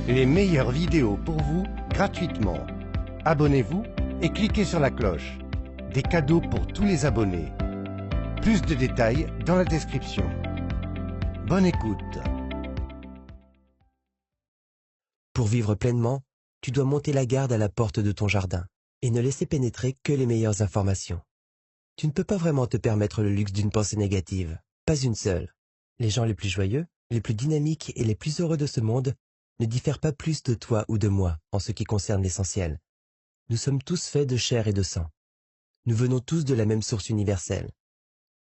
Les meilleures vidéos pour vous, gratuitement. Abonnez-vous et cliquez sur la cloche. Des cadeaux pour tous les abonnés. Plus de détails dans la description. Bonne écoute. Pour vivre pleinement, tu dois monter la garde à la porte de ton jardin et ne laisser pénétrer que les meilleures informations. Tu ne peux pas vraiment te permettre le luxe d'une pensée négative, pas une seule. Les gens les plus joyeux, les plus dynamiques et les plus heureux de ce monde ne diffèrent pas plus de toi ou de moi en ce qui concerne l'essentiel. Nous sommes tous faits de chair et de sang. Nous venons tous de la même source universelle.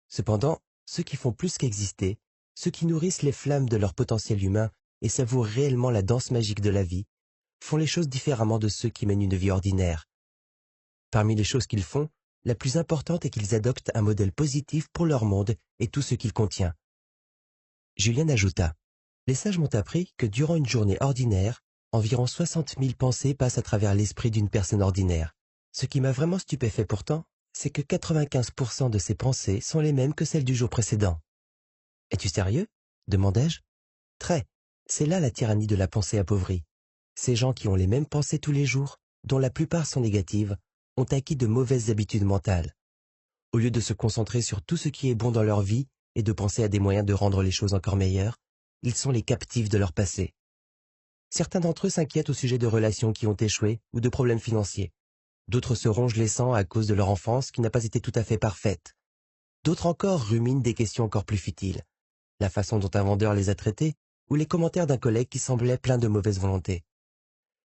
Cependant, ceux qui font plus qu'exister, ceux qui nourrissent les flammes de leur potentiel humain et savourent réellement la danse magique de la vie, font les choses différemment de ceux qui mènent une vie ordinaire. Parmi les choses qu'ils font, la plus importante est qu'ils adoptent un modèle positif pour leur monde et tout ce qu'il contient. Julien ajouta, « Les sages m'ont appris que durant une journée ordinaire, environ 60 000 pensées passent à travers l'esprit d'une personne ordinaire. Ce qui m'a vraiment stupéfait pourtant, c'est que 95% de ces pensées sont les mêmes que celles du jour précédent. »« Es-tu sérieux ?» demandai-je. « Très. C'est là la tyrannie de la pensée appauvrie. Ces gens qui ont les mêmes pensées tous les jours, dont la plupart sont négatives, ont acquis de mauvaises habitudes mentales. Au lieu de se concentrer sur tout ce qui est bon dans leur vie et de penser à des moyens de rendre les choses encore meilleures, ils sont les captifs de leur passé. Certains d'entre eux s'inquiètent au sujet de relations qui ont échoué ou de problèmes financiers. D'autres se rongent les sangs à cause de leur enfance qui n'a pas été tout à fait parfaite. D'autres encore ruminent des questions encore plus futiles. La façon dont un vendeur les a traités ou les commentaires d'un collègue qui semblait plein de mauvaise volonté.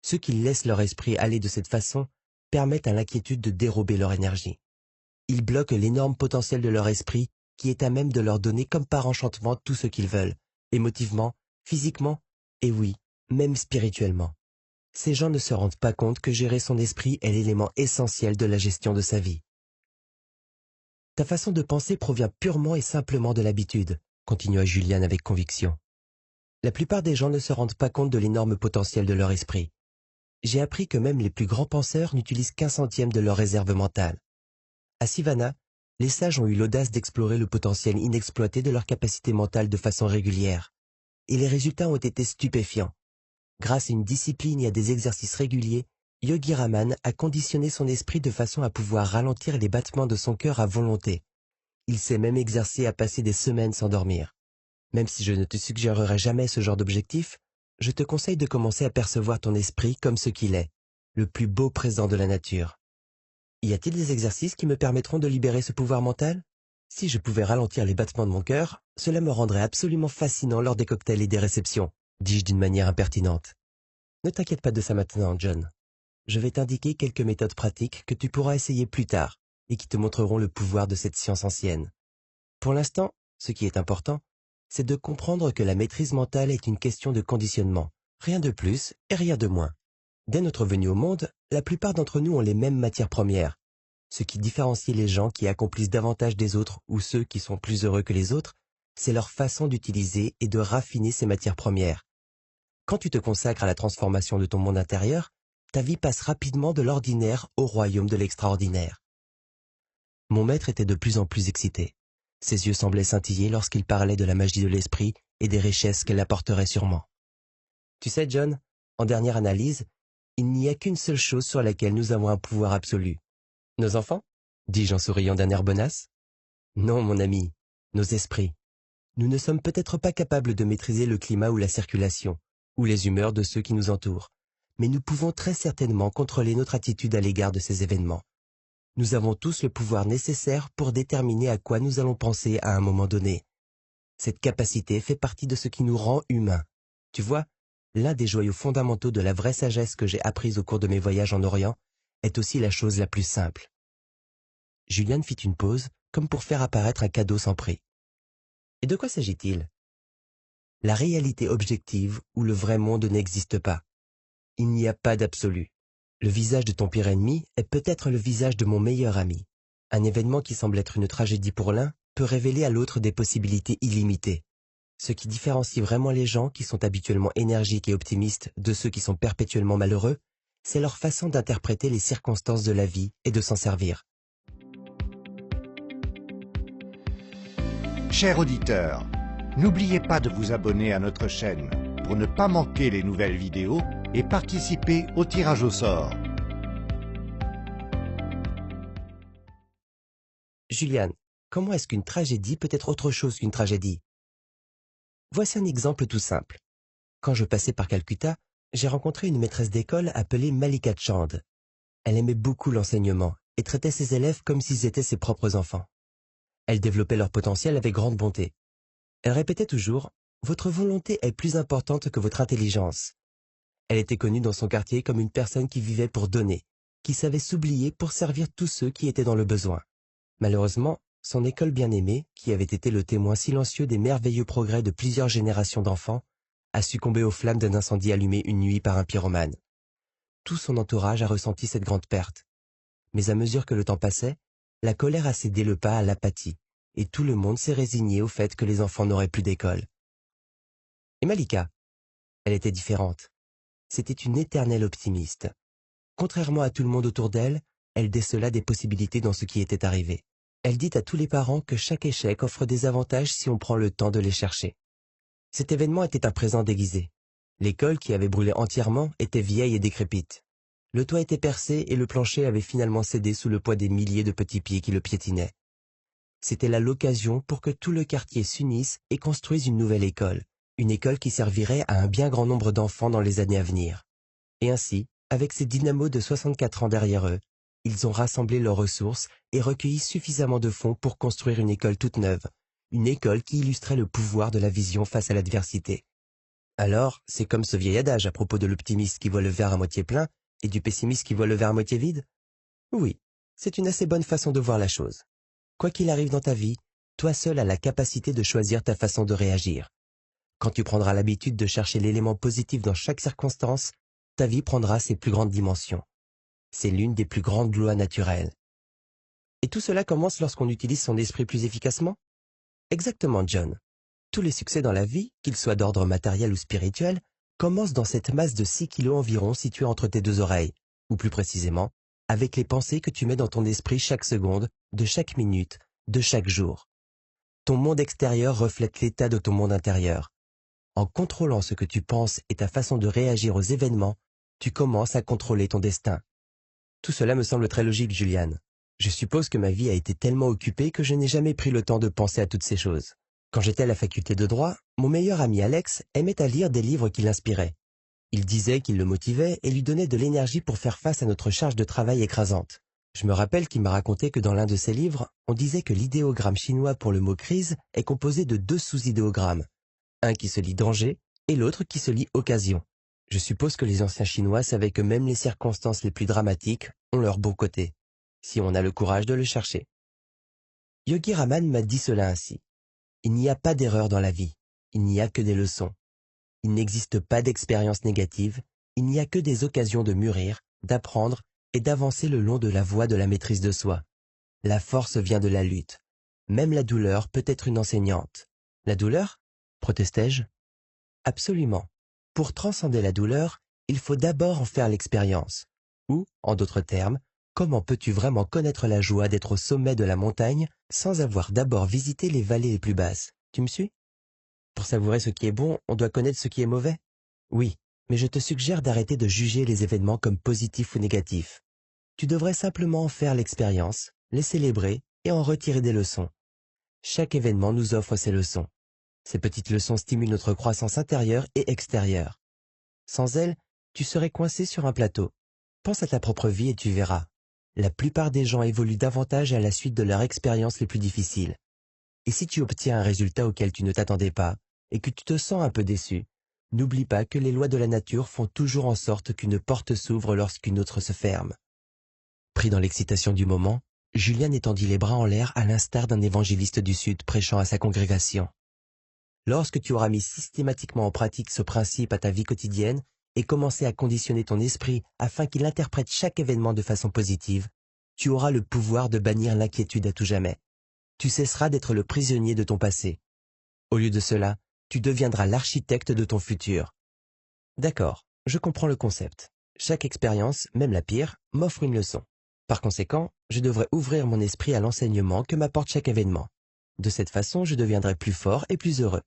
Ceux qui laissent leur esprit aller de cette façon permettent à l'inquiétude de dérober leur énergie. Ils bloquent l'énorme potentiel de leur esprit qui est à même de leur donner comme par enchantement tout ce qu'ils veulent, émotivement, physiquement, et oui, même spirituellement. Ces gens ne se rendent pas compte que gérer son esprit est l'élément essentiel de la gestion de sa vie. Ta façon de penser provient purement et simplement de l'habitude, continua Julian avec conviction. La plupart des gens ne se rendent pas compte de l'énorme potentiel de leur esprit. J'ai appris que même les plus grands penseurs n'utilisent qu'un centième de leur réserve mentale. À Sivana, les sages ont eu l'audace d'explorer le potentiel inexploité de leur capacité mentale de façon régulière. Et les résultats ont été stupéfiants. Grâce à une discipline et à des exercices réguliers, Yogi Raman a conditionné son esprit de façon à pouvoir ralentir les battements de son cœur à volonté. Il s'est même exercé à passer des semaines sans dormir. Même si je ne te suggérerai jamais ce genre d'objectif, je te conseille de commencer à percevoir ton esprit comme ce qu'il est, le plus beau présent de la nature. Y a-t-il des exercices qui me permettront de libérer ce pouvoir mental? Si je pouvais ralentir les battements de mon cœur, cela me rendrait absolument fascinant lors des cocktails et des réceptions, dis-je d'une manière impertinente. Ne t'inquiète pas de ça maintenant, John. Je vais t'indiquer quelques méthodes pratiques que tu pourras essayer plus tard et qui te montreront le pouvoir de cette science ancienne. Pour l'instant, ce qui est important, c'est de comprendre que la maîtrise mentale est une question de conditionnement, rien de plus et rien de moins. Dès notre venue au monde, la plupart d'entre nous ont les mêmes matières premières. Ce qui différencie les gens qui accomplissent davantage des autres ou ceux qui sont plus heureux que les autres, c'est leur façon d'utiliser et de raffiner ces matières premières. Quand tu te consacres à la transformation de ton monde intérieur, ta vie passe rapidement de l'ordinaire au royaume de l'extraordinaire. Mon maître était de plus en plus excité. Ses yeux semblaient scintiller lorsqu'il parlait de la magie de l'esprit et des richesses qu'elle apporterait sûrement. Tu sais, John, en dernière analyse, il n'y a qu'une seule chose sur laquelle nous avons un pouvoir absolu. Nos enfants? Dis-je en souriant d'un air bonasse. Non, mon ami, nos esprits. Nous ne sommes peut-être pas capables de maîtriser le climat ou la circulation, ou les humeurs de ceux qui nous entourent, mais nous pouvons très certainement contrôler notre attitude à l'égard de ces événements. Nous avons tous le pouvoir nécessaire pour déterminer à quoi nous allons penser à un moment donné. Cette capacité fait partie de ce qui nous rend humains. Tu vois, l'un des joyaux fondamentaux de la vraie sagesse que j'ai apprise au cours de mes voyages en Orient est aussi la chose la plus simple. Julian fit une pause, comme pour faire apparaître un cadeau sans prix. Et de quoi s'agit-il? La réalité objective où le vrai monde n'existe pas. Il n'y a pas d'absolu. Le visage de ton pire ennemi est peut-être le visage de mon meilleur ami. Un événement qui semble être une tragédie pour l'un peut révéler à l'autre des possibilités illimitées. Ce qui différencie vraiment les gens qui sont habituellement énergiques et optimistes de ceux qui sont perpétuellement malheureux, c'est leur façon d'interpréter les circonstances de la vie et de s'en servir. Chers auditeurs, n'oubliez pas de vous abonner à notre chaîne pour ne pas manquer les nouvelles vidéos et participer au tirage au sort. Julian, comment est-ce qu'une tragédie peut être autre chose qu'une tragédie? Voici un exemple tout simple. Quand je passais par Calcutta, j'ai rencontré une maîtresse d'école appelée Malika Chand. Elle aimait beaucoup l'enseignement et traitait ses élèves comme s'ils étaient ses propres enfants. Elle développait leur potentiel avec grande bonté. Elle répétait toujours « Votre volonté est plus importante que votre intelligence ». Elle était connue dans son quartier comme une personne qui vivait pour donner, qui savait s'oublier pour servir tous ceux qui étaient dans le besoin. Malheureusement, son école bien-aimée, qui avait été le témoin silencieux des merveilleux progrès de plusieurs générations d'enfants, a succombé aux flammes d'un incendie allumé une nuit par un pyromane. Tout son entourage a ressenti cette grande perte. Mais à mesure que le temps passait, la colère a cédé le pas à l'apathie, et tout le monde s'est résigné au fait que les enfants n'auraient plus d'école. Et Malika, elle était différente. C'était une éternelle optimiste. Contrairement à tout le monde autour d'elle, elle décela des possibilités dans ce qui était arrivé. Elle dit à tous les parents que chaque échec offre des avantages si on prend le temps de les chercher. Cet événement était un présent déguisé. L'école, qui avait brûlé entièrement, était vieille et décrépite. Le toit était percé et le plancher avait finalement cédé sous le poids des milliers de petits pieds qui le piétinaient. C'était là l'occasion pour que tout le quartier s'unisse et construise une nouvelle école. Une école qui servirait à un bien grand nombre d'enfants dans les années à venir. Et ainsi, avec ces dynamos de 64 ans derrière eux, ils ont rassemblé leurs ressources et recueilli suffisamment de fonds pour construire une école toute neuve, une école qui illustrait le pouvoir de la vision face à l'adversité. Alors, c'est comme ce vieil adage à propos de l'optimiste qui voit le verre à moitié plein et du pessimiste qui voit le verre à moitié vide? Oui, c'est une assez bonne façon de voir la chose. Quoi qu'il arrive dans ta vie, toi seul as la capacité de choisir ta façon de réagir. Quand tu prendras l'habitude de chercher l'élément positif dans chaque circonstance, ta vie prendra ses plus grandes dimensions. C'est l'une des plus grandes lois naturelles. Et tout cela commence lorsqu'on utilise son esprit plus efficacement? Exactement, John. Tous les succès dans la vie, qu'ils soient d'ordre matériel ou spirituel, commencent dans cette masse de 6 kilos environ située entre tes deux oreilles, ou plus précisément, avec les pensées que tu mets dans ton esprit chaque seconde, de chaque minute, de chaque jour. Ton monde extérieur reflète l'état de ton monde intérieur. En contrôlant ce que tu penses et ta façon de réagir aux événements, tu commences à contrôler ton destin. Tout cela me semble très logique, Julian. Je suppose que ma vie a été tellement occupée que je n'ai jamais pris le temps de penser à toutes ces choses. Quand j'étais à la faculté de droit, mon meilleur ami Alex aimait à lire des livres qui l'inspiraient. Il disait qu'ils le motivaient et lui donnaient de l'énergie pour faire face à notre charge de travail écrasante. Je me rappelle qu'il m'a raconté que dans l'un de ses livres, on disait que l'idéogramme chinois pour le mot crise est composé de 2 sous-idéogrammes. Un qui se lit danger et l'autre qui se lit occasion. Je suppose que les anciens Chinois savaient que même les circonstances les plus dramatiques ont leur beau côté, si on a le courage de le chercher. Yogi Raman m'a dit cela ainsi. Il n'y a pas d'erreur dans la vie, il n'y a que des leçons. Il n'existe pas d'expérience négative, il n'y a que des occasions de mûrir, d'apprendre et d'avancer le long de la voie de la maîtrise de soi. La force vient de la lutte. Même la douleur peut être une enseignante. La douleur? Protestai-je. Absolument. Pour transcender la douleur, il faut d'abord en faire l'expérience. Ou, en d'autres termes, comment peux-tu vraiment connaître la joie d'être au sommet de la montagne sans avoir d'abord visité les vallées les plus basses? Tu me suis? Pour savourer ce qui est bon, on doit connaître ce qui est mauvais? Oui, mais je te suggère d'arrêter de juger les événements comme positifs ou négatifs. Tu devrais simplement en faire l'expérience, les célébrer et en retirer des leçons. Chaque événement nous offre ses leçons. Ces petites leçons stimulent notre croissance intérieure et extérieure. Sans elles, tu serais coincé sur un plateau. Pense à ta propre vie et tu verras. La plupart des gens évoluent davantage à la suite de leurs expériences les plus difficiles. Et si tu obtiens un résultat auquel tu ne t'attendais pas, et que tu te sens un peu déçu, n'oublie pas que les lois de la nature font toujours en sorte qu'une porte s'ouvre lorsqu'une autre se ferme. Pris dans l'excitation du moment, Julian étendit les bras en l'air à l'instar d'un évangéliste du Sud prêchant à sa congrégation. Lorsque tu auras mis systématiquement en pratique ce principe à ta vie quotidienne et commencé à conditionner ton esprit afin qu'il interprète chaque événement de façon positive, tu auras le pouvoir de bannir l'inquiétude à tout jamais. Tu cesseras d'être le prisonnier de ton passé. Au lieu de cela, tu deviendras l'architecte de ton futur. D'accord, je comprends le concept. Chaque expérience, même la pire, m'offre une leçon. Par conséquent, je devrais ouvrir mon esprit à l'enseignement que m'apporte chaque événement. De cette façon, je deviendrai plus fort et plus heureux.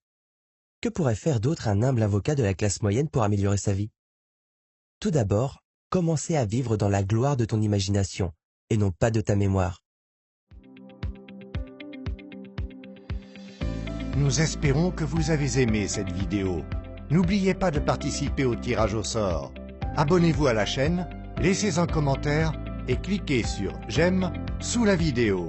Que pourrait faire d'autre un humble avocat de la classe moyenne pour améliorer sa vie? Tout d'abord, commencer à vivre dans la gloire de ton imagination, et non pas de ta mémoire. Nous espérons que vous avez aimé cette vidéo. N'oubliez pas de participer au tirage au sort. Abonnez-vous à la chaîne, laissez un commentaire et cliquez sur « J'aime » sous la vidéo.